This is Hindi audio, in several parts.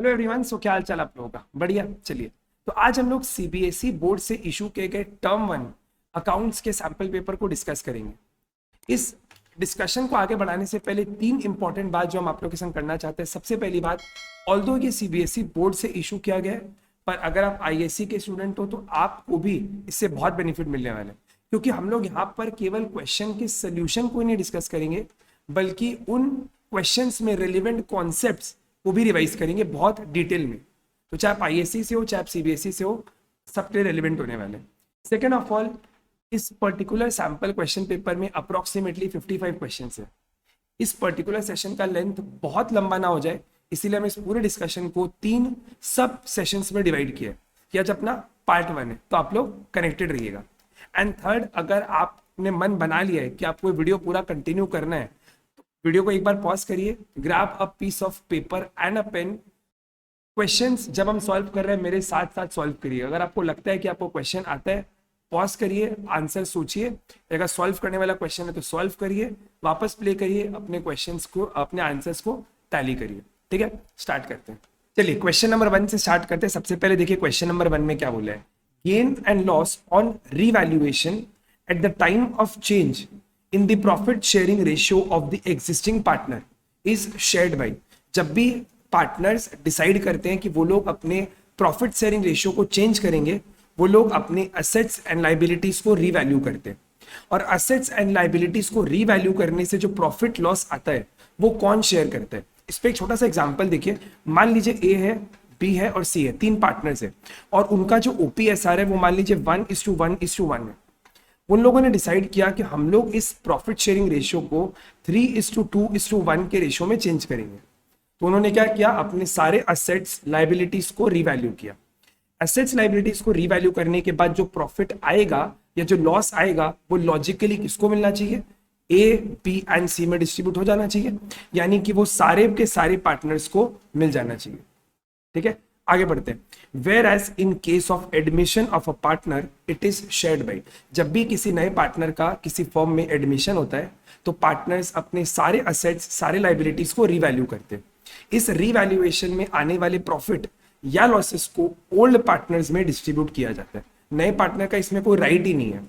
हेलो एवरीवन, सो क्या हाल चाल आप लोगों का? बढ़िया। चलिए, तो आज हम लोग सीबीएसई बोर्ड से इशू किए गए टर्म 1 अकाउंट्स के सैंपल पेपर को डिस्कस करेंगे। इस डिस्कशन को आगे बढ़ाने से पहले तीन इंपॉर्टेंट बात जो हम आप लोगों के संग करना चाहते हैं। सबसे पहली बात, ऑल्दो ये सीबीएसई बोर्ड से इशू किया गया है, पर अगर आप आईएससी के स्टूडेंट हो तो आपको भी इससे बहुत बेनिफिट मिलने वाला है, क्योंकि हम लोग यहाँ पर केवल क्वेश्चन के सोल्यूशन को ही नहीं डिस्कस करेंगे, बल्कि उन क्वेश्चंस में रिलेवेंट कॉन्सेप्ट्स को भी रिवाइज करेंगे बहुत डिटेल में। तो चाहे आप आईएससी से हो चाहे आप सीबीएसई से हो, सबके रिलेवेंट होने वाले। सेकेंड ऑफ ऑल, इस पर्टिकुलर सैंपल क्वेश्चन पेपर में अप्रोक्सीमेटली 55 क्वेश्चन है। इस पर्टिकुलर सेशन का लेंथ बहुत लंबा ना हो जाए, इसीलिए हम इस पूरे डिस्कशन को 3 सब सेशंस में डिवाइड किया है कि आज अपना पार्ट 1 है, तो आप लोग कनेक्टेड रहिएगा। एंड थर्ड, अगर आपने मन बना लिया है कि आपको वीडियो पूरा कंटिन्यू करना है, तो वीडियो को एक बार पॉज करिए, grab a piece of paper and a pen. Questions जब हम सॉल्व कर रहे हैं मेरे साथ साथ सॉल्व करिए। अगर आपको लगता है कि आपको क्वेश्चन आता है, पॉज करिए, आंसर सोचिए। अगर सॉल्व करने वाला क्वेश्चन है तो सॉल्व करिए, वापस प्ले करिए, अपने क्वेश्चंस को, अपने आंसर्स को टैली करिए। ठीक है, स्टार्ट करते हैं। चलिए, क्वेश्चन नंबर 1 से स्टार्ट करते हैं। सबसे पहले देखिए क्वेश्चन नंबर 1 में क्या बोला है। Gain and loss on revaluation eight the time of change in the profit sharing ratio of the existing partner is shared by. जब भी पार्टनर्स डिसाइड करते हैं कि वो लोग अपने प्रॉफिट शेयरिंग रेशियो को चेंज करेंगे, वो लोग अपने असेट्स एंड लाइबिलिटीज को रीवैल्यू करते हैं। और असेट्स एंड लाइबिलिटीज को रीवैल्यू करने से जो प्रॉफिट लॉस आता है वो कौन शेयर करता है। इस पे एक छोटा सा एग्जांपल देखिए। मान लीजिए ए है, बी है और सी है, 3 पार्टनर्स है, और उनका जो ओपीएसआर है वो मान लीजिए 1:1:1 है। उन लोगों ने डिसाइड किया कि हम लोग इस प्रॉफिट शेयरिंग रेशियो को 3:2:1 के रेशियो में चेंज करेंगे। तो उन्होंने क्या किया, अपने सारे असेट्स लाइबिलिटीज को रीवैल्यू किया। एसेट्स लाइबिलिटीज को रीवैल्यू करने के बाद जो प्रॉफिट आएगा या जो लॉस आएगा वो लॉजिकली किसको मिलना चाहिए, ए, बी एंड सी में डिस्ट्रीब्यूट हो जाना चाहिए, यानी कि वो सारे के सारे पार्टनर्स को मिल जाना चाहिए। ठीक है, आगे बढ़ते हैं। Whereas in case of admission of a partner it is shared by. जब भी किसी नए पार्टनर का किसी फर्म में एडमिशन होता है तो पार्टनर्स अपने सारे असेट्स, सारे लाइबिलिटीज को रीवैल्यू करते हैं। इस रीवैल्यूएशन में आने वाले प्रॉफिट या लॉसेस को ओल्ड पार्टनर्स में डिस्ट्रीब्यूट किया जाता है। नए पार्टनर का इसमें कोई राइट ही नहीं है।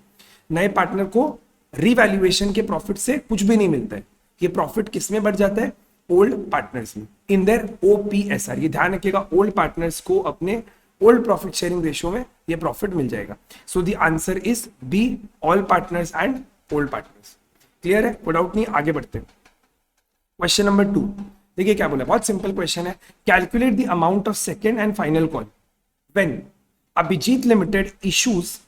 नए पार्टनर को रीवैल्यूएशन के प्रॉफिट से कुछ भी नहीं मिलता है। ये प्रॉफिट किस में बढ़ जाता है, ओल्ड पार्टनर्स में, इन देयर ओपीएसआर। ये ध्यान रखिएगा, ओल्ड पार्टनर्स को अपने ओल्ड प्रॉफिट शेयरिंग रेशियो में ये प्रॉफिट मिल जाएगा। So the answer is B, all partners and old partners. Clear है, कोई डाउट नहीं, आगे बढ़ते हैं। क्वेश्चन नंबर 2 देखिए क्या बोला, बहुत सिंपल क्वेश्चन है। Calculate the amount of second and final call when Abhijit limited issues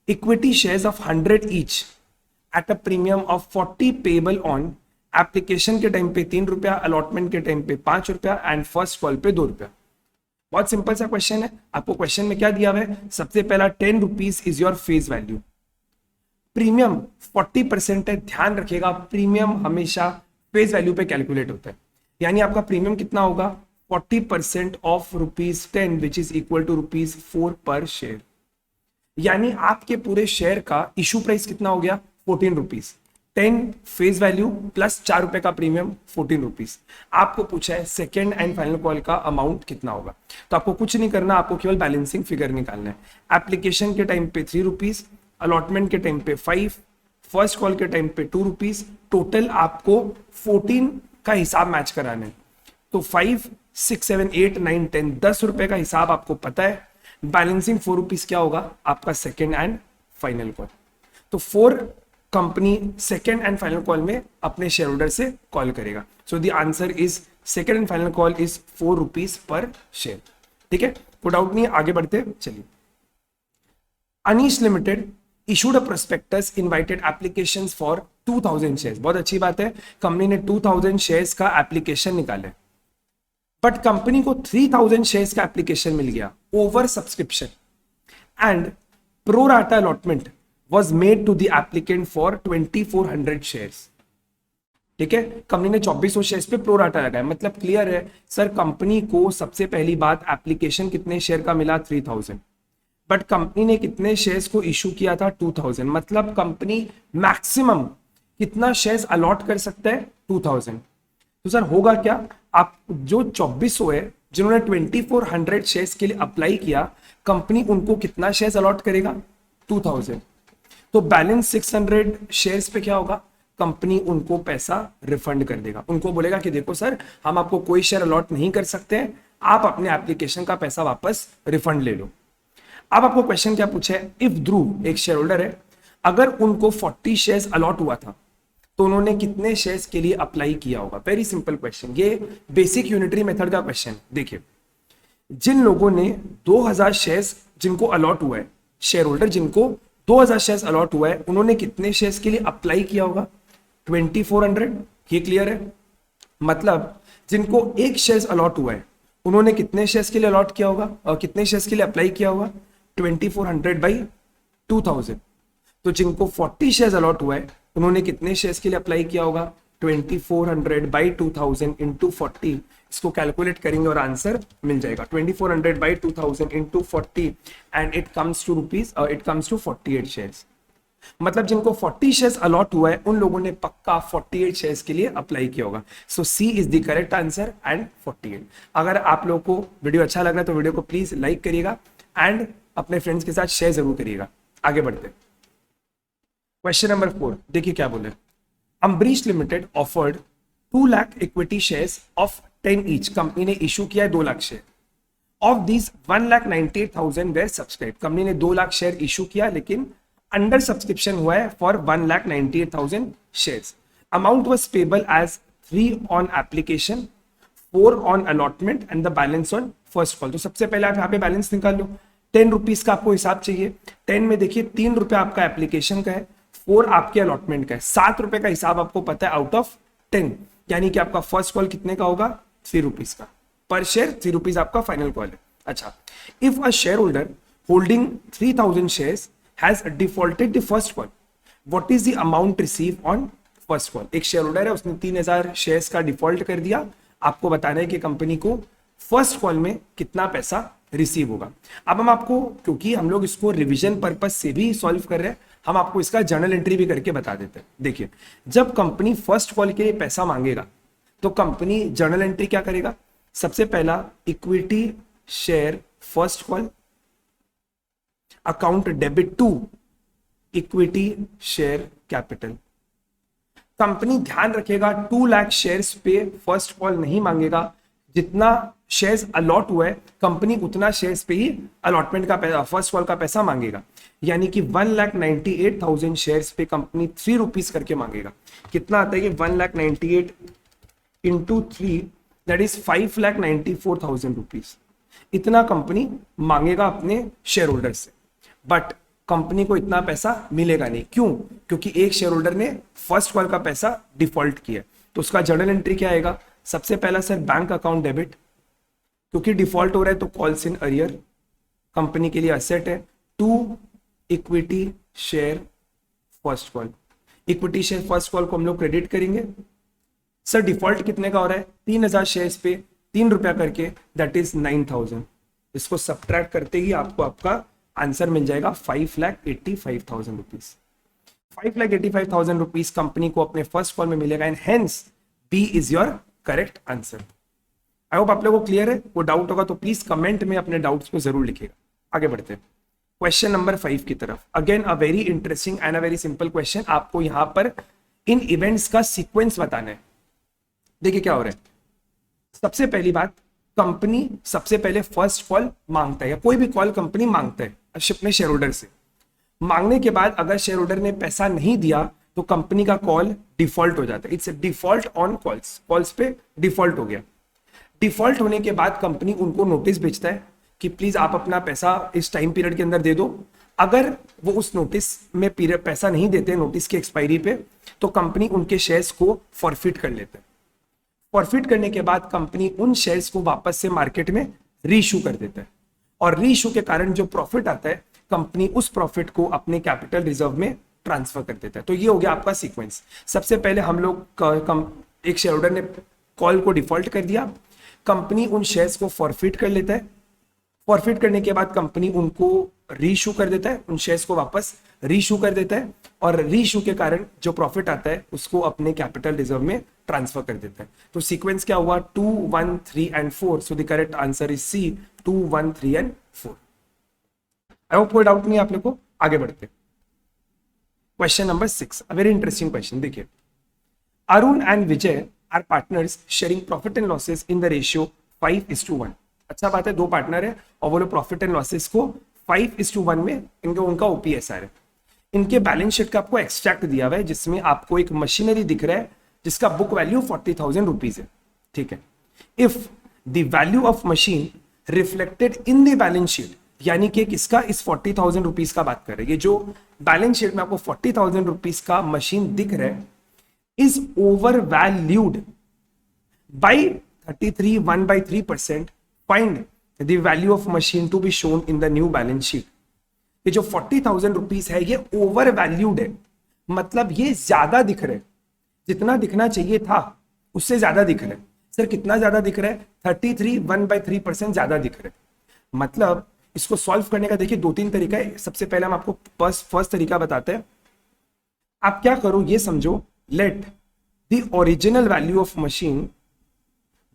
equity shares of 100 each at a premium of 40 payable on. Application के टाइम पे 3 रुपया, अलॉटमेंट के टाइम पे 5 रुपया एंड फर्स्ट कॉल पे 2 रुपया। बहुत सिंपल सा क्वेश्चन है। आपको क्वेश्चन में क्या दिया हुआ है, सबसे पहला 10 rupees is your face value. Premium 40% है, ध्यान रखिएगा, प्रीमियम हमेशा फेस वैल्यू पे कैलकुलेट होता है, यानी आपका प्रीमियम कितना होगा, 40% of ₹10 which is equal to ₹4 per share. यानी आपके पूरे शेयर का इशू प्राइस कितना हो गया, 14 रुपीज। 10 फेस वैल्यू प्लस 4 रुपए का प्रीमियम, 14 रुपीज। आपको पूछा है सेकेंड एंड फाइनल कॉल का अमाउंट कितना होगा, तो आपको कुछ नहीं करना, आपको केवल बैलेंसिंग फिगर निकालना है। एप्लीकेशन के टाइम पे 3 रुपीज, अलॉटमेंट के टाइम पे 5, फर्स्ट कॉल के टाइम पे 2 रुपीज, टोटल आपको 14 का हिसाब मैच कराना है। तो 5, 6, 7, 8, 9, 10, 10 रुपए का हिसाब आपको पता है। बैलेंसिंग 4 रुपीज क्या होगा, आपका सेकेंड एंड फाइनल कॉल। तो 4 company second and final call में अपने शेयर होल्डर से कॉल करेगा। So the answer is second and final call is 4 rupees per share. ठीक है, कोई डाउट नहीं है, आगे बढ़ते चलिए। Anish limited issued a prospectus invited applications for 2000 shares। बहुत अच्छी बात है, कंपनी ने 2000 शेयर्स का एप्लीकेशन निकाले, बट कंपनी को 3000 शेयर्स का एप्लीकेशन मिल गया over subscription and pro rata allotment was made to the applicant for 2400 shares. ठीक है, कंपनी ने 2400 शेयर्स पे प्रो राटा लगाया, मतलब क्लियर है सर, कंपनी को सबसे पहली बात एप्लीकेशन कितने शेयर का मिला, 3000, बट कंपनी ने कितने शेयर्स को इशू किया था, 2000, मतलब कंपनी मैक्सिमम कितना शेयर्स अलॉट कर सकता है, 2000। तो सर होगा क्या, आप जो 2400 है जिन्होंने 2400 शेयर्स के लिए अप्लाई किया, कंपनी उनको कितना शेयर्स अलॉट करेगा? 2000। तो बैलेंस 600 शेयर्स पे क्या होगा? कंपनी उनको पैसा रिफंड कर देगा। उनको बोलेगा कि देखो सर, हम आपको कोई शेयर अलॉट नहीं कर सकते हैं, आप अपने एप्लीकेशन का पैसा वापस रिफंड ले लो। अब आपको क्वेश्चन क्या पूछा है? इफ ध्रुव एक शेयर होल्डर है, अगर उनको 40 शेयर्स अलॉट हुआ था तो उन्होंने कितने शेयर्स के लिए अप्लाई किया होगा? वेरी सिंपल क्वेश्चन, ये बेसिक यूनिटरी मेथड का क्वेश्चन। देखिए, जिन लोगों ने 2000 शेयर्स जिनको अलॉट हुआ है, शेयर होल्डर जिनको 2000 शेयर्स अलॉट हुआ है, उन्होंने कितने शेयर्स के लिए अप्लाई किया होगा? 2400। ये क्लियर है? मतलब जिनको एक शेयर्स अलॉट हुआ है, उन्होंने कितने शेयर्स के लिए अलॉट किया होगा और कितने शेयर्स के लिए अप्लाई किया होगा? 2400 बाई 2000। तो जिनको 40 शेयर्स अलॉट हुआ है, उन्होंने कितने शेयर्स के लिए अप्लाई किया होगा? 2400 बाई 2000 इंटू 40। इसको कैलकुलेट करेंगे और आंसर मिल जाएगा 2400 by 2000 into 40 and it comes to 48 shares. मतलब जिनको 40 शेयर्स अलॉट हुआ है, उन लोगों ने पक्का 48 शेयर्स के लिए अप्लाई किया होगा। So C is the correct answer and 48। अगर आप लोगों को वीडियो अच्छा लग रहा है तो वीडियो को प्लीज लाइक करिएगा एंड अपने फ्रेंड्स के साथ शेयर जरूर करिएगा। आगे बढ़ते हैं। क्वेश्चन नंबर 4, देखिए क्या बोले। Ambarish limited offered 2 lakh equity shares of 10 each. Company ने इशू किया है 2 lakh share. Of these 1,98,000 were subscribe. Company ने 2 लाख शेयर इशू किया, लेकिन अंडर सब्सक्रिप्शन हुआ है for 1,98,000 shares. Amount was payable as 3 on application, 4 on allotment and the balance on first call. तो सबसे पहले आप यहाँ पे बैलेंस निकाल लो। 10 रुपीज का आपको हिसाब चाहिए। 10 में देखिए 3 रुपए आपका एप्लीकेशन का है, 4 आपके अलॉटमेंट का है। 7 रुपए का हिसाब आपको पता है आउट ऑफ 10, यानी कि आपका फर्स्ट कॉल कितने का होगा? 3 रुपीज का। पर शेयर 3 रुपीज आपका फाइनल कॉल है। अच्छा, if a share holder holding 3000 shares has defaulted the first call, what is the amount receive on first call? एक शेयर होल्डर है, उसने 3000 शेयर्स का डिफॉल्ट कर दिया। आपको बताना है कि कंपनी को फर्स्ट कॉल में कितना पैसा रिसीव होगा। अब हम आपको, क्योंकि हम लोग इसको रिवीजन पर्पज से भी सॉल्व कर रहे हैं, हम आपको इसका जर्नल एंट्री भी करके बता देते हैं। देखिए, जब कंपनी फर्स्ट कॉल के लिए पैसा मांगेगा तो कंपनी जर्नल एंट्री क्या करेगा? सबसे पहला equity share first call, account debit to equity share capital. Company ध्यान रखेगा 2 लाख शेयर्स पे फर्स्ट कॉल नहीं मांगेगा। जितना शेयर्स अलॉट हुआ है, कंपनी उतना शेयर्स पे ही अलॉटमेंट का पैसा, फर्स्ट कॉल का पैसा मांगेगा। यानी कि 1,98,000 शेयर्स पे कंपनी 3 रुपीज करके मांगेगा। कितना आता है? 1,98,000 इंटू 3, दैट इज 5,94,000 रुपीज। इतना कंपनी मांगेगा अपने शेयर होल्डर से, बट कंपनी को इतना पैसा मिलेगा नहीं। क्यों? क्योंकि एक शेयर होल्डर ने फर्स्ट कॉल का पैसा डिफॉल्ट किया। तो उसका जर्नल एंट्री क्या आएगा? सबसे पहला सर बैंक अकाउंट डेबिट, क्योंकि डिफॉल्ट हो रहा है तो कॉल्स इन अरियर, कंपनी के लिए असेट है। 2 equity share first call. Equity share first call को हम लोग क्रेडिट करेंगे। सर डिफॉल्ट कितने का हो रहा है? 3000 शेयर्स पे 3 रुपया करके, दैट इज 9000। इसको सब्ट्रैक्ट करते ही आपको आपका आंसर मिल जाएगा 5,85,000 रुपीज। 5,85,000 रुपीज कंपनी को अपने फर्स्ट कॉल में मिलेगा and hence B is your correct answer. I hope आप लोगों को क्लियर है। वो डाउट होगा तो प्लीज कमेंट में अपने डाउट्स को जरूर लिखिएगा। आगे बढ़ते हैं क्वेश्चन नंबर 5 की तरफ। Again a very interesting and a very simple question. आपको यहां पर इन इवेंट्स का सीक्वेंस बताना है। देखिए क्या हो रहा है। सबसे पहली बात, कंपनी सबसे पहले फर्स्ट कॉल मांगता है, या कोई भी कॉल कंपनी मांगता है अपने शेयर होल्डर से। मांगने के बाद अगर शेयर होल्डर ने पैसा नहीं दिया तो कंपनी का कॉल डिफॉल्ट हो जाता है। It's default on calls. Calls पे डिफॉल्ट हो गया। डिफॉल्ट होने के बाद कंपनी उनको नोटिस भेजता है कि प्लीज आप अपना पैसा इस टाइम पीरियड के अंदर दे दो। अगर वो उस नोटिस में पीरियड पैसा नहीं देते, नोटिस की एक्सपायरी पे, तो कंपनी उनके शेयर्स को फॉरफिट कर लेते हैं। फॉरफिट करने के बाद कंपनी उन शेयर्स को वापस से मार्केट में रीइश्यू कर देता है, और रीइश्यू के कारण जो प्रॉफिट आता है कंपनी उस प्रॉफिट को अपने कैपिटल रिजर्व में ट्रांसफर कर देता है। तो ये हो गया आपका सीक्वेंस। सबसे पहले हम लोग एक शेयर होल्डर ने कॉल को डिफॉल्ट कर दिया, कंपनी उन शेयर्स को फॉरफिट कर लेता है। फॉरफिट करने के बाद कंपनी उनको रीइश्यू कर देता है, उन शेयर्स को वापस रीइश्यू कर देता है, और रीइश्यू के कारण जो प्रॉफिट आता है उसको अपने कैपिटल रिजर्व में ट्रांसफर कर देते हैं। तो सीक्वेंस क्या हुआ 2 1 3 and 4, so the correct answer is C 2 1 3 and 4। I hope कोई डाउट नहीं है आप लोग को। आगे बढ़ते question number 6, a very interesting question. देखिए Arun and Vijay are partners sharing profit and losses in the ratio 5:1। अच्छा बात है, दो पार्टनर है और वो लोग प्रॉफिट एंड लॉसेस को 5:1 में इनका उनका ओपीएसआर है। इनके बैलेंस शीट का आपको एक्सट्रैक्ट दिया हुआ है जिसमें आपको एक मशीनरी दिख रहा है जिसका बुक वैल्यू 40,000 रुपीज है, ठीक है। If the value of machine reflected in the balance sheet, यानी कि किसका, इस 40,000 रुपीज का बात कर रहे हैं। ये जो बैलेंस शीट में आपको 40,000 रुपीज का मशीन दिख रहा है is overvalued by 33.1/3%. Find the value of machine to be shown in the new balance sheet. ये जो 40,000 रुपीज है ये ओवर वैल्यूड है, मतलब ये ज्यादा दिख रहा है, जितना दिखना चाहिए था उससे ज्यादा दिख रहा है। सर कितना ज्यादा दिख रहा है, 33.1/3% ज्यादा दिख रहा है। मतलब इसको सॉल्व करने का देखिए 2-3 तरीका है। सबसे पहले हम आपको फर्स्ट तरीका बताते हैं। आप क्या करो ये समझो, let the original value of machine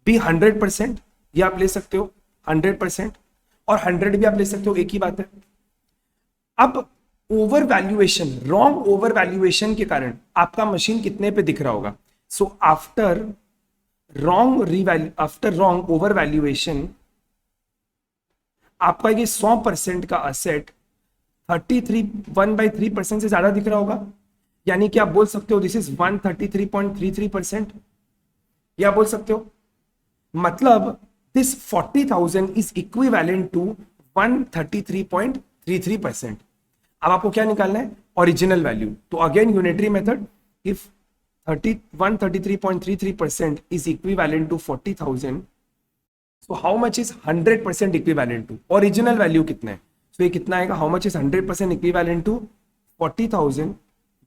be 100%, ये आप ले सकते हो 100%, और 100 भी आप ले सकते हो, एक ही बात है। अब over valuation, wrong over valuation के कारण आपका मशीन कितने पे दिख रहा होगा। So after wrong over valuation आपका ये 100% का असेट 1/3% से ज्यादा दिख रहा होगा। यानी कि आप बोल सकते हो दिस इज 133.33%, या बोल सकते हो मतलब दिस 40,000 इज इक्विवेलेंट टू 133.33%। अब आपको क्या निकालना है, ओरिजिनल वैल्यू। तो again unitary method, if 133.33% is equivalent to 40,000, so how much is 100% equivalent to, original value कितना है, तो ये कितना आएगा, how much is 100% equivalent to 40,000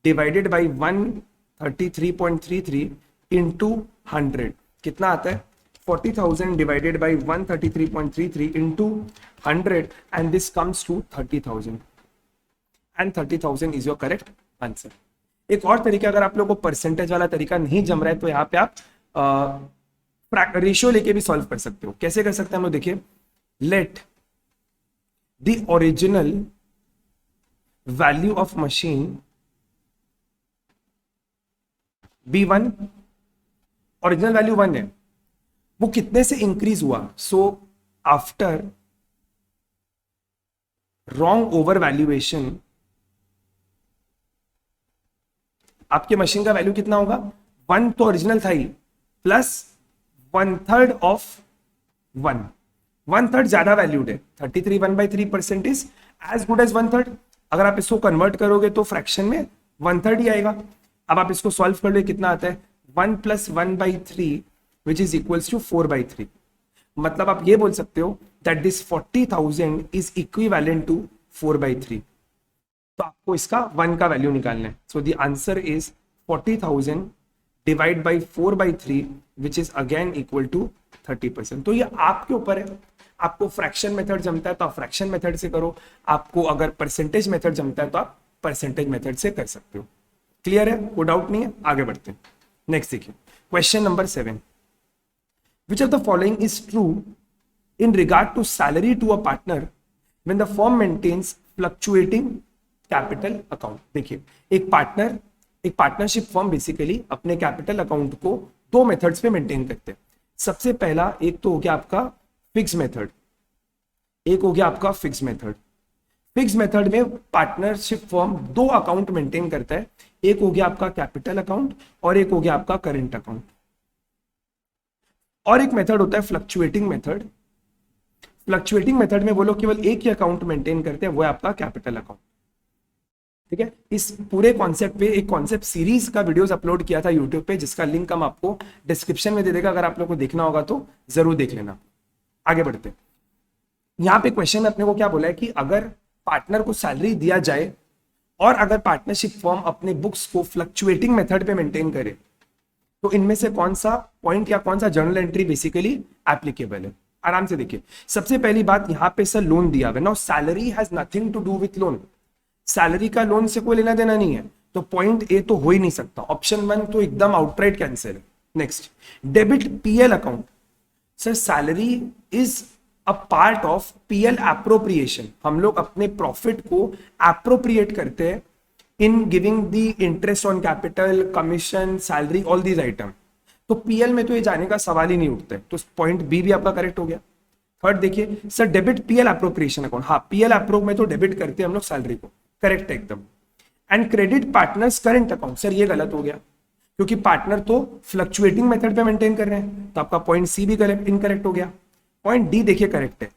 divided by 133.33 into 100, कितना आता है 40,000 divided by 133.33 into 100, and this comes to 30,000, and 30,000 is your correct answer. एक और तरीका, अगर आप लोगों को परसेंटेज वाला तरीका नहीं जम रहा है तो यहाँ पे आप रेशियो लेके भी सॉल्व कर सकते हो। कैसे कर सकते हैं हम लोग, देखिए let the original value of machine B1, original value 1 है, वो कितने से इंक्रीज हुआ। So after wrong over valuation आपके मशीन का वैल्यू कितना होगा, 1 तो ओरिजिनल था ही, प्लस 1/3 ऑफ 1/3 ज्यादा वैल्यूड है। 33.1/3% इज एज गुड एज 1/3। अगर आप इसको कन्वर्ट करोगे तो फ्रैक्शन में 1/3 ही आएगा। अब आप इसको सॉल्व कर लो, कितना आता है 1 + 1/3 विच इज इक्वल्स टू 4/3। मतलब आप ये बोल सकते हो that this 40,000 is equivalent to 4/3। तो आपको इसका 1 का वैल्यू निकालना है। So the answer is 40,000 divide by 4/3 which is again equal to 30%। तो ये आपके ऊपर है, आपको फ्रैक्शन मेथड जमता है तो आप फ्रैक्शन मेथड से करो, आपको अगर परसेंटेज मेथड जमता है तो आप परसेंटेज मेथड से कर सकते हो। क्लियर है, कोई डाउट नहीं है, आगे बढ़ते हैं। नेक्स्ट देखिए question number 7, which of the following is true in regard to salary to a partner when the firm maintains fluctuating capital account. देखिए एक पार्टनरशिप फर्म बेसिकली अपने कैपिटल अकाउंट को 2 मेथड्स पे मेंटेन करते हैं। सबसे पहला एक तो हो गया आपका फिक्स मेथड, एक हो गया आपका फिक्स मेथड। फिक्स मेथड में पार्टनरशिप फर्म 2 अकाउंट मेंटेन करता है, एक हो गया आपका कैपिटल अकाउंट और एक हो गया आपका करंट अकाउंट। और एक मेथड होता है फ्लक्चुएटिंग मेथड। फ्लक्चुएटिंग मेथड में वो लोग केवल एक ही अकाउंट मेंटेन करते हैं, वो है आपका कैपिटल अकाउंट। ठीक है, इस पूरे कॉन्सेप्ट पे एक कॉन्सेप्ट सीरीज का वीडियोस अपलोड किया था यूट्यूब पे, जिसका लिंक हम आपको डिस्क्रिप्शन में दे देगा, अगर आप लोग को देखना होगा तो जरूर देख लेना। आगे बढ़ते हैं। यहाँ पे क्वेश्चन में अपने को क्या बोला है कि अगर पार्टनर को सैलरी दिया जाए और अगर पार्टनरशिप फर्म अपने बुक्स को फ्लक्चुएटिंग मेथड पे मेंटेन करे तो इनमें से कौन सा पॉइंट या कौन सा जर्नल एंट्री बेसिकली एप्लीकेबल है। आराम से देखिए, सबसे पहली बात यहाँ पे सर लोन दिया हुआ, now salary has nothing to do with loan. Salary का लोन से कोई लेना देना नहीं है, तो पॉइंट ए तो हो ही नहीं सकता। ऑप्शन 1 तो एकदम आउटराइट कैंसिल है। Next, debit PL account. Sir salary is a part of PL appropriation. हम लोग अपने प्रॉफिट को एप्रोप्रिएट करते हैं in giving the interest on capital, commission, salary, all these item. तो पीएल में तो ये जाने का सवाल ही नहीं उठता है, तो पॉइंट बी भी आपका करेक्ट हो गया। थर्ड देखिए sir, debit PL appropriation account, हाँ पीएल एप्रो में तो डेबिट करते हैं हम लोग सैलरी को, करेक्ट है एकदम। And credit partners current account, sir ये गलत हो गया क्योंकि पार्टनर तो फ्लक्चुएटिंग मेथड पे मेंटेन कर रहे हैं, तो आपका पॉइंट सी भी करेक्ट इनकरेक्ट हो गया। पॉइंट डी देखिए करेक्ट है,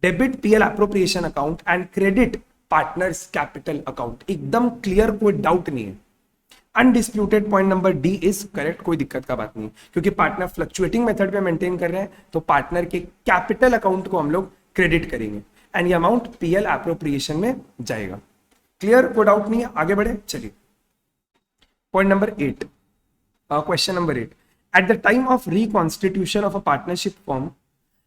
debit PL appropriation account and credit partners capital account, एकदम क्लियर, कोई डाउट नहीं है। Undisputed point number D is correct, कोई दिक्कत का बात नहीं, क्योंकि पार्टनर फ्लक्चुएटिंग मेथड पे मेंटेन कर रहे हैं, तो पार्टनर के कैपिटल अकाउंट को हम लोग क्रेडिट करेंगे एंड ये अमाउंट पीएल एप्रोप्रिएशन में जाएगा। क्लियर, कोई डाउट नहीं है, आगे बढ़े चलिए। Point number 8, question number 8, at the time of reconstitution of a partnership form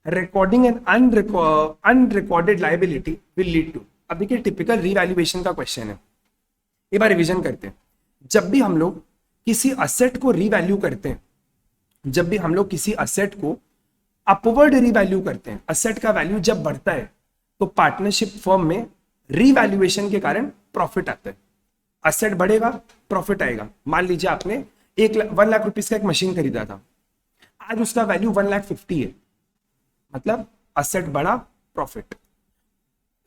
recording an unrecorded liability will lead to. अब देखिए टिपिकल रीवैल्यूएशन का क्वेश्चन है, एक बार रिवीजन करते हैं। जब भी हम लोग किसी असेट को रीवैल्यू करते हैं, जब भी हम लोग किसी असेट को अपवर्ड रीवैल्यू करते हैं, असेट का वैल्यू जब बढ़ता है तो पार्टनरशिप फर्म में रीवैल्यूएशन के कारण प्रॉफिट आता है। असेट बढ़ेगा, प्रॉफिट आएगा। मान लीजिए आपने 1 लाख रुपीस का एक मशीन खरीदा था, आज उसका वैल्यू 1,50,000 है, मतलब असेट बढ़ा, प्रॉफिट।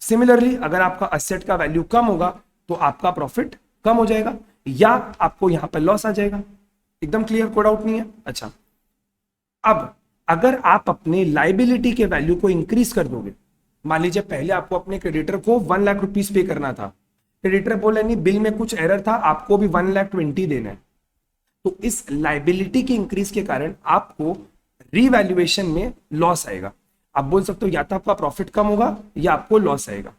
सिमिलरली अगर आपका असेट का वैल्यू कम होगा तो आपका प्रॉफिट कम हो जाएगा या आपको यहां पर लॉस आ जाएगा। एकदम क्लियर, कोई डाउट नहीं है। अच्छा, अब अगर आप अपने लाइबिलिटी के वैल्यू को इंक्रीज कर दोगे, मान लीजिए पहले आपको अपने क्रेडिटर को 1 लाख रुपीस पे करना था, क्रेडिटर बोले नहीं बिल में कुछ एरर था, आपको भी 1,20,000 देना है, तो इस लाइबिलिटी के इंक्रीज के कारण आपको रीवैल्यूएशन में लॉस आएगा। आप बोल सकते हो या तो आपका प्रॉफिट कम होगा या आपको लॉस आएगा।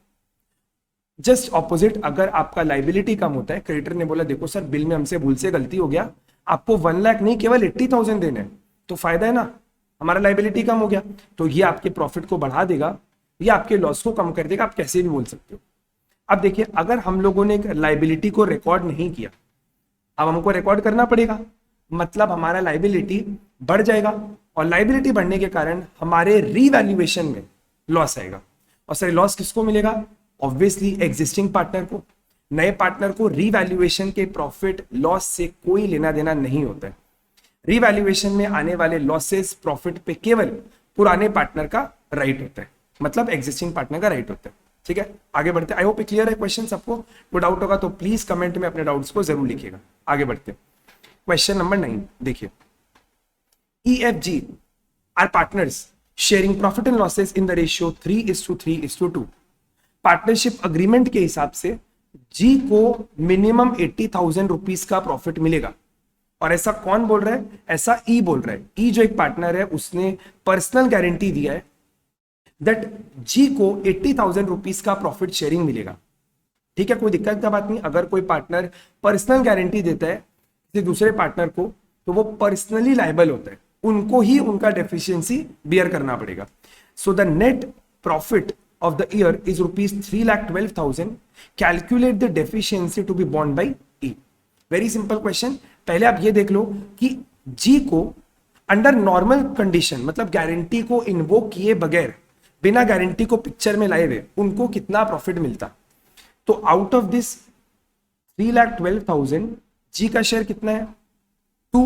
जस्ट ऑपोजिट, अगर आपका लाइबिलिटी कम होता है, क्रेडिटर ने बोला देखो सर बिल में हमसे भूल से गलती हो गया, आपको 1 लाख नहीं केवल 80,000 देने हैं, तो फायदा है ना, हमारा लाइबिलिटी कम हो गया, तो ये आपके प्रॉफिट को बढ़ा देगा या आपके लॉस को कम कर देगा, आप कैसे भी बोल सकते हो। अब देखिए अगर हम लोगों ने लाइबिलिटी को रिकॉर्ड नहीं किया, अब हमको रिकॉर्ड करना पड़ेगा, मतलब हमारा लाइबिलिटी बढ़ जाएगा और लाइबिलिटी बढ़ने के कारण हमारे रीवैल्यूएशन में लॉस आएगा। और सर लॉस किसको मिलेगा? ऑब्वियसली एग्जिस्टिंग पार्टनर को। नए पार्टनर को रीवैल्यूएशन के प्रॉफिट लॉस से कोई लेना देना नहीं होता है। रीवैल्यूएशन में आने वाले लॉसेस प्रॉफिट पे केवल पुराने पार्टनर का राइट होता है, मतलब एग्जिस्टिंग पार्टनर का राइट होता है। ठीक है, आगे बढ़ते। आई होप क्लियर है क्वेश्चन सबको। कोई डाउट होगा तो प्लीज कमेंट में अपने डाउट्स को जरूर लिखिएगा। आगे बढ़ते क्वेश्चन नंबर 9 देखिए। EFG are partners sharing profit and losses in the ratio 3:3:2। Partnership agreement के हिसाब से जी को मिनिमम 80,000 रुपीज का प्रॉफिट मिलेगा। और ऐसा कौन बोल रहा है? ऐसा ई बोल रहा है। ई जो एक पार्टनर है उसने पर्सनल गारंटी दिया है दैट जी को 80,000 रुपीज का प्रॉफिट शेयरिंग मिलेगा। ठीक है, कोई दिक्कत का बात नहीं। अगर कोई पार्टनर पर्सनल गारंटी देता है किसी दूसरे पार्टनर को तो वो पर्सनली लायबल होता है, उनको ही उनका डेफिशिएंसी बियर करना पड़ेगा। So the net profit of the year is rupees 3,12,000. Calculate the deficiency to be borne by E. Very simple question. पहले आप ये देख लो कि G को अंडर नॉर्मल कंडीशन, मतलब गारंटी को इन्वोक किए बगैर, बिना गारंटी को पिक्चर में लाए हुए, उनको कितना प्रॉफिट मिलता। तो आउट ऑफ दिस 3,12,000 G का शेयर कितना है? 2,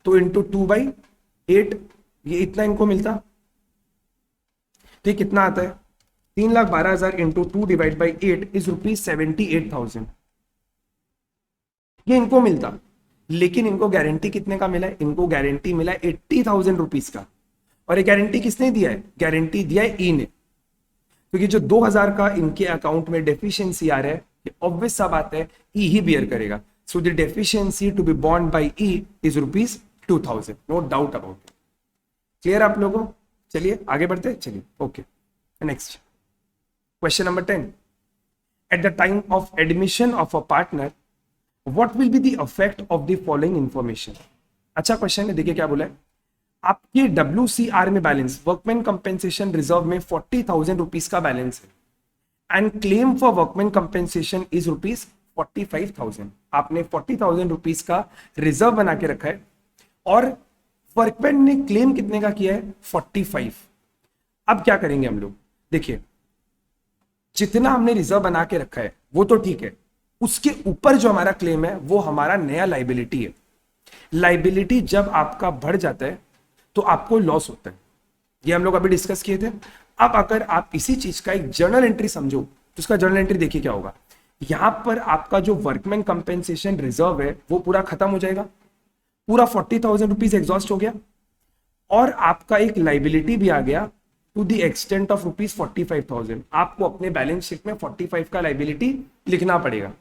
तो इंटू 2/8, ये इतना इनको मिलता। तो कितना आता है? 3,12,000 इंटू 2/8 इज ₹78,000। ये इनको मिलता, लेकिन इनको गारंटी कितने का मिला है? इनको गारंटी मिला 80,000 रुपीज का। और ये गारंटी किसने दिया है? गारंटी दिया है ई ने। क्योंकि जो 2,000 का इनके अकाउंट में डेफिशिएंसी आ रहा है, ये ऑब्वियस सा बात है ई ही बियर करेगा। So the deficiency to be borne by E is ₹2,000, no doubt about it. Clear आप लोगों? चलिए आगे बढ़ते, चलिए okay. Next question number 10. At the time of admission of a partner, what will be the effect of the following information? अच्छा क्वेश्चन है, देखिए क्या बोला है। आपके WCR में बैलेंस, वर्कमैन कंपेंसेशन रिजर्व में 40,000 रुपीज का बैलेंस है and claim for workman compensation is ₹45,000। आपने 40,000 रुपीज का रिजर्व बना के रखा है और वर्कमैन ने क्लेम कितने का किया है? 45। अब क्या करेंगे हम लोग? देखिए, जितना हमने रिजर्व बना के रखा है वो तो ठीक है, उसके ऊपर जो हमारा क्लेम है वो हमारा नया लाइबिलिटी है। लाइबिलिटी जब आपका बढ़ जाता है तो आपको लॉस होता है, ये हम लोग अभी डिस्कस किए थे। अब अगर आप इसी चीज का एक जर्नल एंट्री समझो तो उसका जर्नल एंट्री देखिए क्या होगा। यहां पर आपका जो वर्कमैन कंपेंसेशन रिजर्व है वो पूरा खत्म हो जाएगा, पूरा 40,000 रुपीज एग्जॉस्ट हो गया, और आपका एक लाइबिलिटी भी आ गया to the extent of rupees 45,000। आपको अपने बैलेंस शीट में 45 का लाइबिलिटी लिखना पड़ेगा।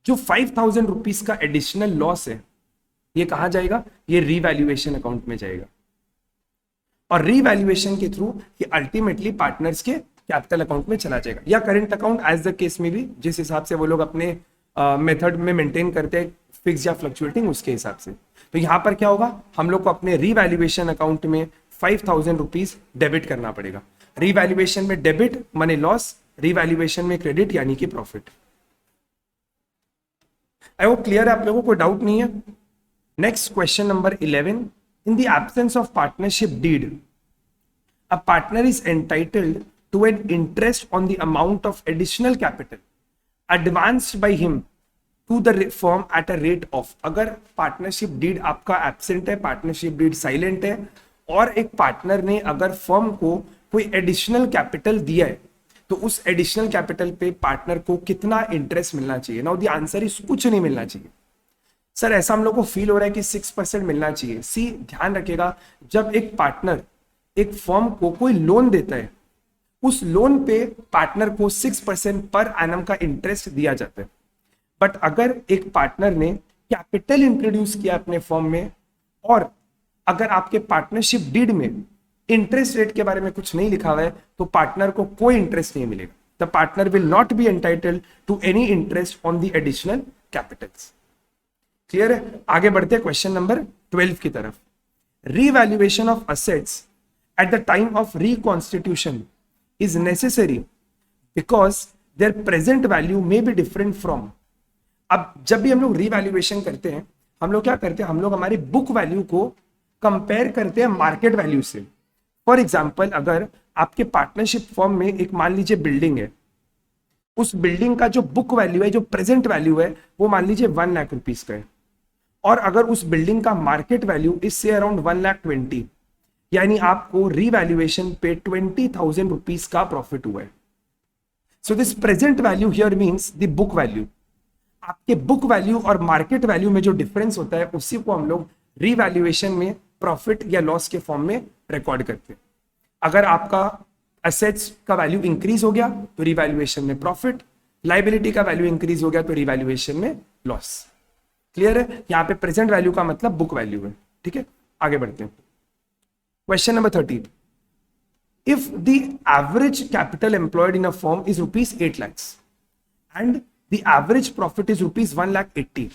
जो 5,000 रुपीज का एडिशनल लॉस है ये कहां जाएगा? ये रीवैल्यूएशन अकाउंट में जाएगा, और रीवैल्यूएशन के थ्रू ये अल्टीमेटली पार्टनर्स के कैपिटल अकाउंट में चला जाएगा, या current account as the case में भी, जिस हिसाब से वो लोग अपने मेथड में मेंटेन करते हैं फिक्स या फ्लक्चुएटिंग, उसके हिसाब से। तो यहां पर क्या होगा? हम लोग को अपने रीवैल्यूएशन अकाउंट में 5,000 रुपीज डेबिट करना पड़ेगा। रीवैल्यूएशन में डेबिट माने लॉस, रीवैल्यूएशन में क्रेडिट यानी कि प्रॉफिट। आई होप क्लियर है आप लोगों को, डाउट नहीं है। Next question number 11, in the absence of partnership deed, a partner is entitled to an interest on the amount of additional capital advanced by him to the firm at a rate of। अगर पार्टनरशिप डीड आपका एब्सेंट है, पार्टनरशिप डीड साइलेंट है, और एक पार्टनर ने अगर फर्म को कोई एडिशनल कैपिटल दिया है तो उस एडिशनल कैपिटल पे पार्टनर को कितना इंटरेस्ट मिलना चाहिए? नाउ द आंसर इज कुछ नहीं मिलना चाहिए। सर ऐसा हम लोग को फील हो रहा है कि 6% मिलना चाहिए। सी, ध्यान रखिएगा, जब एक पार्टनर एक फर्म को कोई लोन देता है, उस लोन पे पार्टनर को 6% पर एनम का इंटरेस्ट दिया जाता है। बट अगर एक पार्टनर ने कैपिटल इंट्रोड्यूस किया अपने फर्म में, और अगर आपके पार्टनरशिप डीड में इंटरेस्ट रेट के बारे में कुछ नहीं लिखा हुआ है, तो पार्टनर को कोई इंटरेस्ट नहीं मिलेगा। The partner will not be entitled to any interest on the additional capitals. Clear है? आगे बढ़ते हैं क्वेश्चन नंबर 12 की तरफ। Revaluation of assets at the time of reconstitution is necessary because their present value may be different from. अब जब भी हम लोग रीवैल्यूएशन करते हैं, हम लोग क्या करते हैं? हम लोग हमारी बुक वैल्यू को कंपेयर करते हैं मार्केट वैल्यू से। फॉर एग्जाम्पल, अगर आपके पार्टनरशिप फर्म में एक मान लीजिए बिल्डिंग है, उस बिल्डिंग का जो बुक वैल्यू है, जो प्रेजेंट वैल्यू है, वो मान लीजिए 1 लाख रुपीज का है, और अगर उस बिल्डिंग का मार्केट वैल्यू इससे अराउंड 1,20,000, यानी आपको रीवैल्यूएशन पे 20,000 रुपीज का प्रॉफिट हुआ है। So this present value here means the book value. आपके बुक वैल्यू और मार्केट वैल्यू में जो डिफरेंस होता है उसी को हम लोग रीवैल्यूएशन में प्रॉफिट या लॉस के फॉर्म में रिकॉर्ड करते हैं। अगर आपका एसेट्स का वैल्यू इंक्रीज हो गया तो रिवैल्यूएशन में प्रॉफिट, लाइबिलिटी का वैल्यू इंक्रीज हो गया तो रिवैल्यूएशन में लॉस। क्लियर है? यहां पे प्रेजेंट वैल्यू का मतलब बुक वैल्यू है। ठीक है, आगे बढ़ते हैं। Question number 13, if the average capital employed in a firm is rupees 8 lakhs and the average profit is rupees 1,80,000,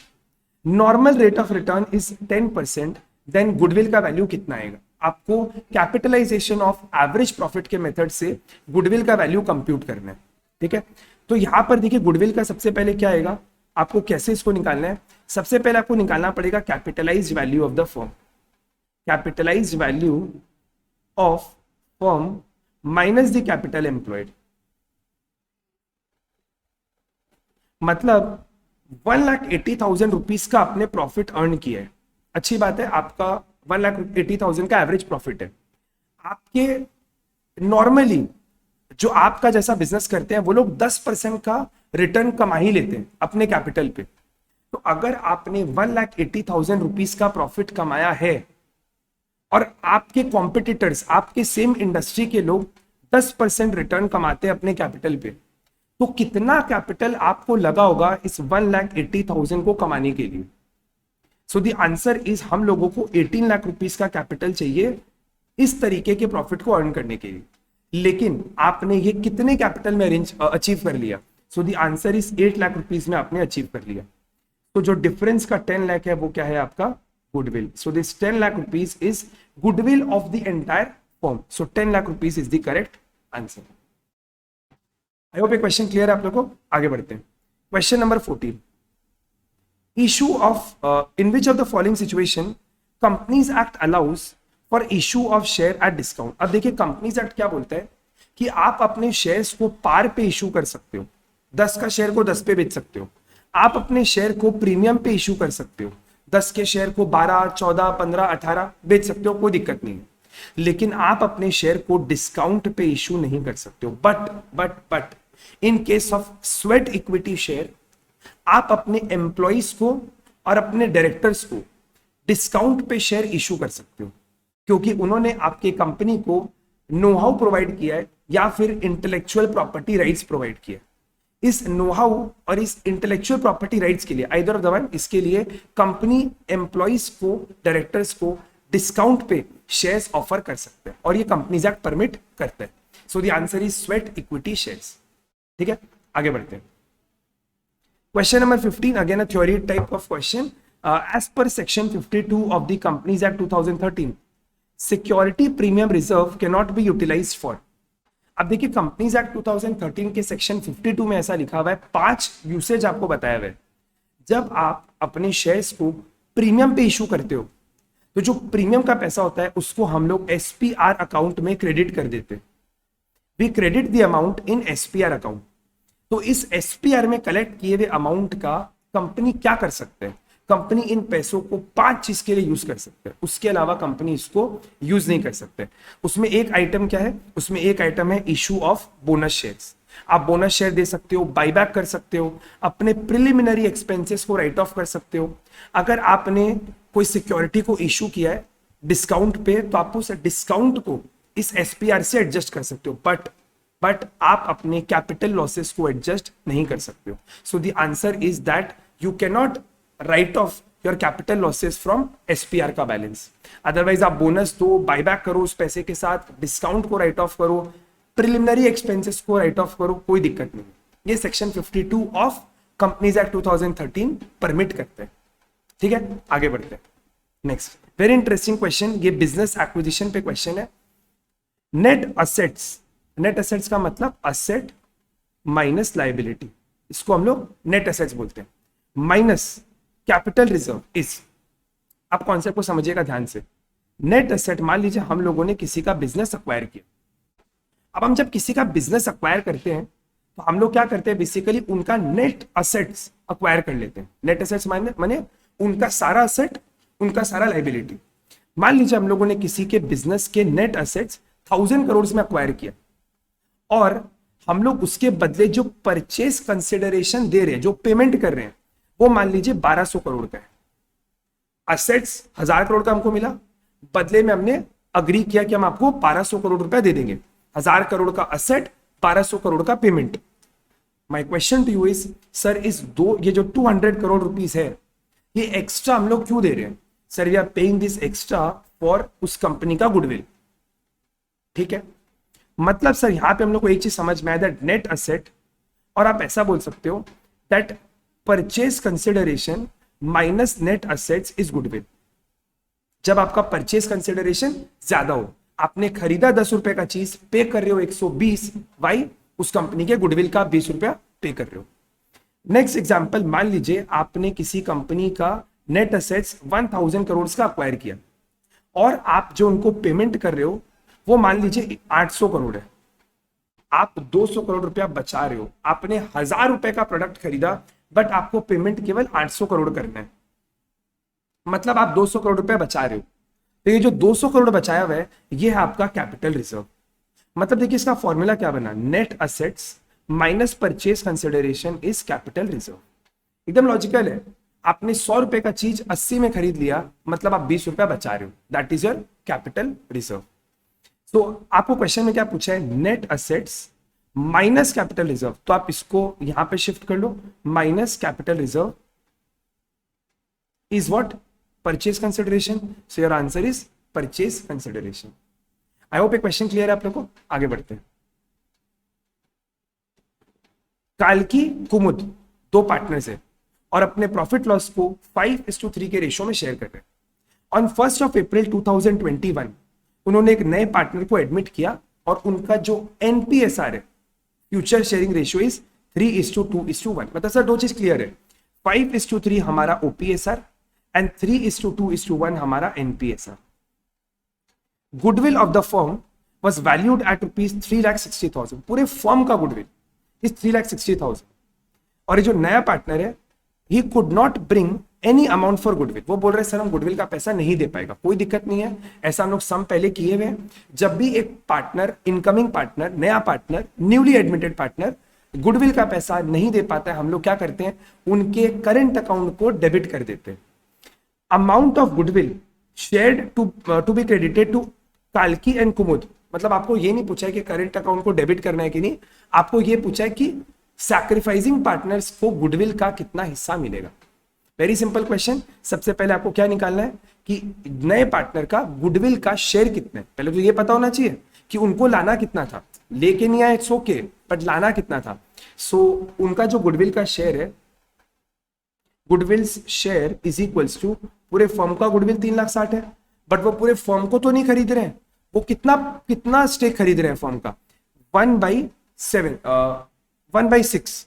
normal rate of return is 10%, then goodwill का वैल्यू कितना आएगा? आपको कैपिटलाइजेशन ऑफ एवरेज प्रॉफिट के मेथड से गुडविल का वैल्यू कंप्यूट करना है। ठीक है, तो यहां पर देखिए गुडविल का सबसे पहले क्या आएगा, आपको कैसे इसको निकालना है? सबसे पहले आपको निकालना पड़ेगा capitalised value of the firm, capitalised value of firm minus the capital employed. मतलब 1,80,000 रुपीज का आपने प्रॉफिट अर्न किया है, अच्छी बात है, आपका 1,80,000 का एवरेज प्रॉफिट है। आपके नॉर्मली जो आपका जैसा बिजनेस करते हैं वो लोग 10% का रिटर्न कमा ही लेते हैं अपने कैपिटल पे। तो अगर आपने 1,80,000 रुपीज का प्रॉफिट कमाया है और आपके कॉम्पिटिटर्स, आपके सेम इंडस्ट्री के लोग 10% रिटर्न कमाते हैं अपने कैपिटल पे, तो कितना कैपिटल आपको लगा होगा इस 1,80,000 को कमाने के लिए? सो द आंसर इज हम लोगों को 18 लाख रुपीस का कैपिटल चाहिए इस तरीके के प्रॉफिट को अर्न करने के लिए। लेकिन आपने ये कितने कैपिटल में अचीव कर लिया? सो the answer is 8 lakh rupees में आपने अचीव कर लिया। तो जो डिफरेंस का 10 लाख है वो क्या है? आपका goodwill. So this 10 lakh rupees is goodwill of the entire firm. So 10 lakh rupees is the correct answer. I hope ये क्वेश्चन क्लियर है आप लोगों को। आगे बढ़ते हैं। Question number 14, issue of in which of the following situation companies act allows for issue of share at discount. अब देखिए कंपनीज एक्ट क्या बोलता है कि आप अपने शेयर्स को पार पे इशू कर सकते हो, 10 का शेयर को 10 पे बेच सकते हो। आप अपने शेयर को प्रीमियम पे इशू कर सकते हो, 10 के शेयर को 12, 14, 15, 18 बेच सकते हो, कोई दिक्कत नहीं है। लेकिन आप अपने शेयर को डिस्काउंट पे इशू नहीं कर सकते हो। But in case of sweat equity share आप अपने एम्प्लॉइज को और अपने डायरेक्टर्स को डिस्काउंट पे शेयर इशू कर सकते हो, क्योंकि उन्होंने आपके कंपनी को नो हाउ प्रोवाइड किया है या फिर इंटेलेक्चुअल प्रॉपर्टी राइट्स प्रोवाइड किया है। इस नो हाउ और इस इंटेलेक्चुअल प्रॉपर्टी राइट्स के लिए आइदर ऑफ द वन, इसके लिए कंपनी एम्प्लॉइज को, डायरेक्टर्स को डिस्काउंट पे शेयर्स ऑफर कर सकते हैं और ये कंपनीज एक्ट परमिट करते हैं। So the answer is sweat equity shares. ठीक है, आगे बढ़ते हैं। Question number 15, again a theory type of question. As per section 52 of the companies act 2013, security premium reserve can not be utilized for. अब देखिए कंपनीज एक्ट 2013 के सेक्शन 52 में ऐसा लिखा हुआ है, 5 यूसेज आपको बताया हुआ है। जब आप अपने शेयर्स को प्रीमियम पे इशू करते हो तो जो प्रीमियम का पैसा होता है उसको हम लोग एसपीआर अकाउंट में क्रेडिट कर देते हैं। We credit the amount in SPR account. तो इस एसपीआर में कलेक्ट किए हुए अमाउंट का कंपनी क्या कर सकते हैं, कंपनी इन पैसों को 5 चीज के लिए यूज कर सकते हैं, उसके अलावा कंपनी इसको यूज नहीं कर सकते। उसमें एक आइटम क्या है, उसमें एक आइटम है इशू ऑफ बोनस शेयर्स। आप बोनस शेयर दे सकते हो, बाईबैक कर सकते हो, अपने प्रिलिमिनरी एक्सपेंसेस को राइट ऑफ कर सकते हो। अगर आपने कोई सिक्योरिटी को इशू किया है डिस्काउंट पे तो आप उस डिस्काउंट को इस एसपीआर से एडजस्ट कर सकते हो, बट आप अपने कैपिटल लॉसेस को एडजस्ट नहीं कर सकते हो। सो the answer is that you can not right of your capital losses from SPR का बैलेंस। अदरवाइज आप बोनस दो, बाईबैक करो उस पैसे के साथ, डिस्काउंट को राइट ऑफ करो, प्रिलिमिनरी एक्सपेंसेस को राइट ऑफ करो, कोई दिक्कत नहीं। ये section 52 of companies act 2013 permit करते हैं। ठीक है, आगे बढ़ते हैं। नेक्स्ट वेरी इंटरेस्टिंग क्वेश्चन, ये बिजनेस एक्विजिशन पे क्वेश्चन है। नेट असेट्स, नेट असेट्स का मतलब असेट माइनस लायबिलिटी, इसको हम लोग नेट असेट्स बोलते हैं, माइनस कैपिटल रिजर्व इज। आप कॉन्सेप्ट को समझिएगा ध्यान से। नेट असेट, मान लीजिए हम लोगों ने किसी का बिजनेस अक्वायर किया। अब हम जब किसी का बिजनेस अक्वायर करते हैं तो हम लोग क्या करते हैं, बेसिकली उनका नेट असेट्स अक्वायर कर लेते हैं। नेट असेट्स माने उनका सारा असेट, उनका सारा लायबिलिटी। मान लीजिए हम लोगों ने किसी के बिजनेस के नेट असेट्स 1000 करोड़ में अक्वायर किया और हम लोग उसके बदले जो परचेस कंसिडरेशन दे रहे हैं, जो पेमेंट कर रहे हैं, वो मान लीजिए 1200 करोड़ का है। असेट्स 1000 करोड़ का हमको मिला, बदले में हमने अग्री किया कि हम आपको 1200 करोड़ रुपया दे देंगे। 1000 करोड़ का असेट, 1200 करोड़ का payment. My question to you is, sir ये जो 200 करोड़ रुपीस है, ये एक्स्ट्रा हम लोग क्यों दे रहे हैं? Sir we are paying this extra for उस कंपनी का गुडविल। ठीक है, मतलब सर यहां पे हम लोग को एक चीज समझ में आया, दैट नेट असेट, और आप ऐसा बोल सकते हो that purchase consideration minus net assets is goodwill. जब आपका परचेज कंसिडरेशन ज्यादा हो, आपने खरीदा 10 रुपए का चीज, पे कर रहे हो 120, वाई उस कंपनी के गुडविल का 20 रुपया पे कर रहे हो। नेक्स्ट एग्जांपल, मान लीजिए आपने किसी कंपनी का नेट असेट्स 1000 करोड़ का अक्वायर किया और आप जो उनको पेमेंट कर रहे हो वो मान लीजिए 800 करोड़ है। आप 200 करोड़ रुपया बचा रहे हो। आपने 1000 रुपए का प्रोडक्ट खरीदा बट आपको पेमेंट केवल 800 करोड़ करना है, मतलब आप 200 करोड़ रुपया बचा रहे हो। तो ये जो 200 करोड़ बचाया हुआ है, ये है आपका कैपिटल रिजर्व। मतलब देखिए इसका फॉर्मूला क्या बना, net assets minus purchase consideration is capital reserve. एकदम लॉजिकल है। आपने 100 रुपए का चीज 80 में खरीद लिया, मतलब आप 20 रुपया बचा रहे हो, that is your capital reserve. तो आपको क्वेश्चन में क्या पूछा है, net assets minus capital reserve, तो आप इसको यहां पे शिफ्ट कर लो, minus capital reserve is what, purchase consideration. So your answer is purchase consideration. I hope ये क्वेश्चन क्लियर है आप लोगों को। आगे बढ़ते हैं। काल्की कुमुद 2 पार्टनर्स है और अपने प्रॉफिट लॉस को 5:3 के रेशो में शेयर कर रहे हैं। ऑन 1 अप्रैल 2021 उन्होंने एक नए पार्टनर को एडमिट किया और उनका जो एनपीएसआर है, फ्यूचर शेयरिंग रेशियो इज 3:2:1। मतलब सर 2 चीज क्लियर है, 5:3 हमारा ओपीएसआर एंड 3:2:1 हमारा एनपीएसआर। Goodwill of the firm was valued at rupees 3,60,000, पूरे फर्म का गुडविल इज 3,60,000। और ये जो नया पार्टनर है, he could not bring any amount for goodwill, वो बोल रहे सर हम गुडविल का पैसा नहीं दे पाएगा। कोई दिक्कत नहीं है, ऐसा हम लोग सम पहले किए हुए हैं। जब भी एक पार्टनर, इनकमिंग पार्टनर, नया partner, newly admitted partner goodwill का पैसा नहीं दे पाता है, हम लोग क्या करते हैं, उनके करंट अकाउंट को डेबिट कर देते हैं। Amount of goodwill shared to be credited to काल्की एंड कुमुद, मतलब आपको ये नहीं पूछा है कि करंट अकाउंट को डेबिट करना है कि नहीं, आपको ये पूछा है कि सैक्रिफाइसिंग पार्टनर्स को गुडविल का कितना हिस्सा मिलेगा। Very simple question. सबसे पहले आपको क्या निकालना है कि नए पार्टनर का गुडविल का शेयर कितना है। पहले तो ये पता होना चाहिए कि उनको लाना कितना था, लेके नहीं आए इट्स ओके, बट लाना कितना था। सो उनका जो गुडविल का शेयर है, goodwill share is equals to, पूरे फर्म का गुडविल 3,60,000 है, बट वो पूरे फर्म को तो नहीं खरीद रहे हैं, वो कितना स्टेक खरीद रहे हैं फर्म का, 1/7, 1/6,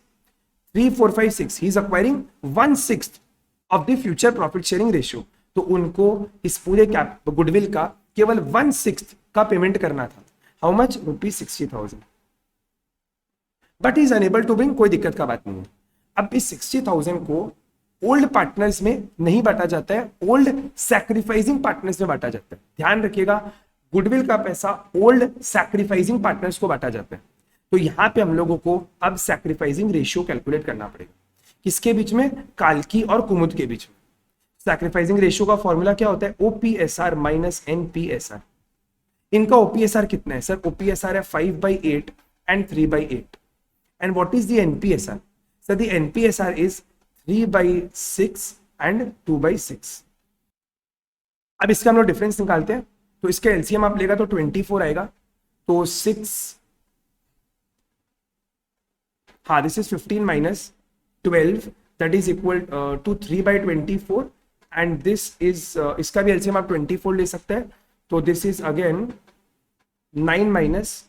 3, 4, 5, 6, he is acquiring 1/6 of the future profit sharing ratio. तो उनको इस पूरे गुडविल का केवल 1/6 का पेमेंट करना था। How much? ₹60,000। But is unable to bring, कोई दिक्कत का बात नहीं है। अब इस 60,000 को ओल्ड पार्टनर्स में नहीं बांटा जाता है, ओल्ड सैक्रिफाइसिंग पार्टनर्स में बांटा जाता है। ध्यान रखिएगा, गुडविल का पैसा ओल्ड सैक्रिफाइसिंग पार्टनर्स को बांटा जाता है। तो यहां पे हम लोगों को अब सैक्रिफाइसिंग रेशियो कैलकुलेट करना पड़ेगा। किसके बीच में? काल्की और कुमुद के बीच में। सैक्रिफाइसिंग रेशियो का फॉर्मूला क्या होता है? ओपीएसआर माइनस एनपीएसआर। इनका ओपीएसआर कितना है सर? ओपीएसआर है 5/8 and 3/8। And what is the एनपीएसआर? Sir the एनपीएसआर is 3/6 and 2/6। अब इसका हम लोग डिफरेंस निकालते हैं। तो इसका एलसीएम आप लेगा तो 24 आएगा। तो 6, हाँ this is 15 minus 12 that is equal to 3/24 and this is, इसका भी एलसीएम आप 24 ले सकते हैं। तो this is again 9 minus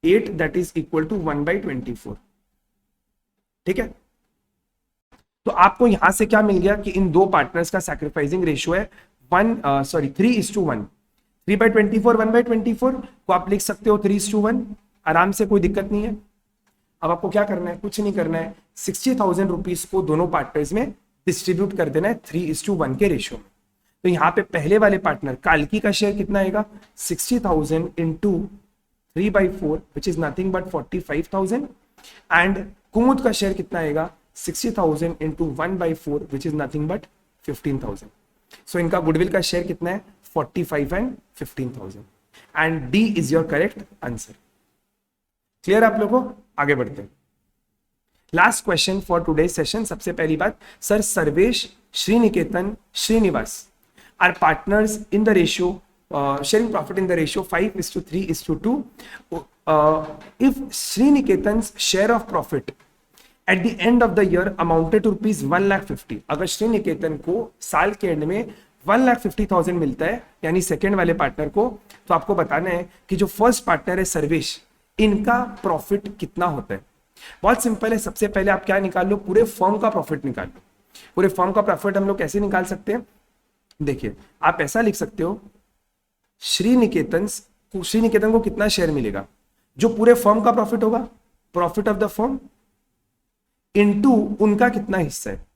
8 that is equal to 1/24। ठीक है, तो आपको यहां से क्या मिल गया कि इन दो पार्टनर्स का सैक्रिफाइसिंग रेशियो है 3:1। 3/24, 1/24 को आप लिख सकते हो 3:1, आराम से, कोई दिक्कत नहीं है। अब आपको क्या करना है? कुछ नहीं करना है, 60,000 रुपीज को दोनों पार्टनर्स में डिस्ट्रीब्यूट कर देना है 3:1 के रेशियो में। तो यहाँ पे पहले वाले पार्टनर काल्की का शेयर कितना आएगा? 60,000 into 3/4 which is nothing but 45,000 and Kumud का शेयर कितना आएगा? 60,000 into 1/4 which is nothing but 15,000। So इनका गुडविल का शेयर कितना है? 45 and 15,000 and D is your correct answer. Clear आप लोगों को? आगे बढ़ते हैं। Last question for today session. सबसे पहली बात, sir Sarvesh, Shriniketan, Shrinivas are partners in the ratio sharing profit in the ratio 5:3:2. If Sriniketan's share of profit at the end of the year amounted to rupees 1,50,000, अगर श्रीनिकेतन को साल के एंड में 1,50,000 मिलता है, यानी सेकेंड वाले पार्टनर को, तो आपको बताना है कि जो फर्स्ट पार्टनर है सर्वेश, इनका प्रॉफिट कितना होता है। बहुत सिंपल है, सबसे पहले आप क्या निकाल लो? पूरे फर्म का प्रॉफिट निकाल लो। पूरे फर्म का प्रॉफिट हम लोग कैसे निकाल सकते हैं? देखिए, आप ऐसा लिख सकते हो, श्रीनिकेतन को कितना शेयर मिलेगा? जो पूरे फर्म का प्रॉफिट होगा, profit of the firm, into उनका कितना हिस्सा है।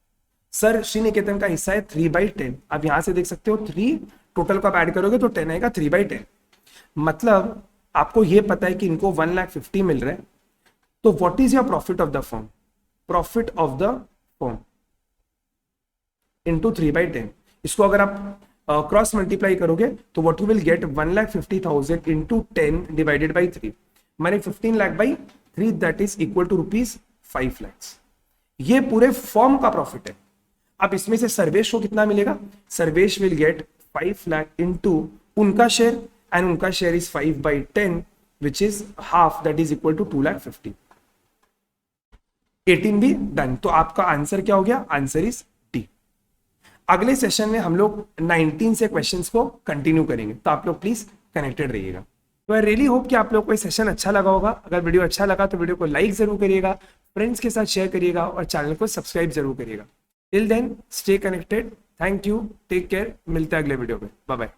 सर श्रीनिकेतन का हिस्सा है 3/10। आप यहां से देख सकते हो 3 टोटल का ऐड करोगे तो 10 आएगा, 3/10। मतलब आपको यह पता है कि इनको 1,50,000 मिल रहा है। तो what is your profit of the firm? Profit of the firm into 3/10। इसको अगर आप क्रॉस मल्टीप्लाई करोगे तो what you will get? 1,50,000 into 10 divided by 3, माने 15 lakh by 3 that is equal to rupees 5 lakh. ये पूरे फर्म का प्रॉफिट है। अब इसमें से सर्वेश को कितना मिलेगा? Sarvesh will get 5 lakh into उनका शेयर, एंड उनका share is 5/10 which is half, that is equal to 2,50,000। 18 भी डन। तो आपका आंसर क्या हो गया? Answer is D. अगले सेशन में हम लोग 19 से क्वेश्चंस को कंटिन्यू करेंगे, तो आप लोग प्लीज कनेक्टेड रहिएगा। तो आई रियली होप कि आप लोग को ये सेशन अच्छा लगा होगा। अगर वीडियो अच्छा लगा तो वीडियो को लाइक जरूर करिएगा, फ्रेंड्स के साथ शेयर करिएगा और चैनल को सब्सक्राइब जरूर करिएगा। Till then stay connected, thank you, take care, मिलते हैं अगले वीडियो में, बाय बाय।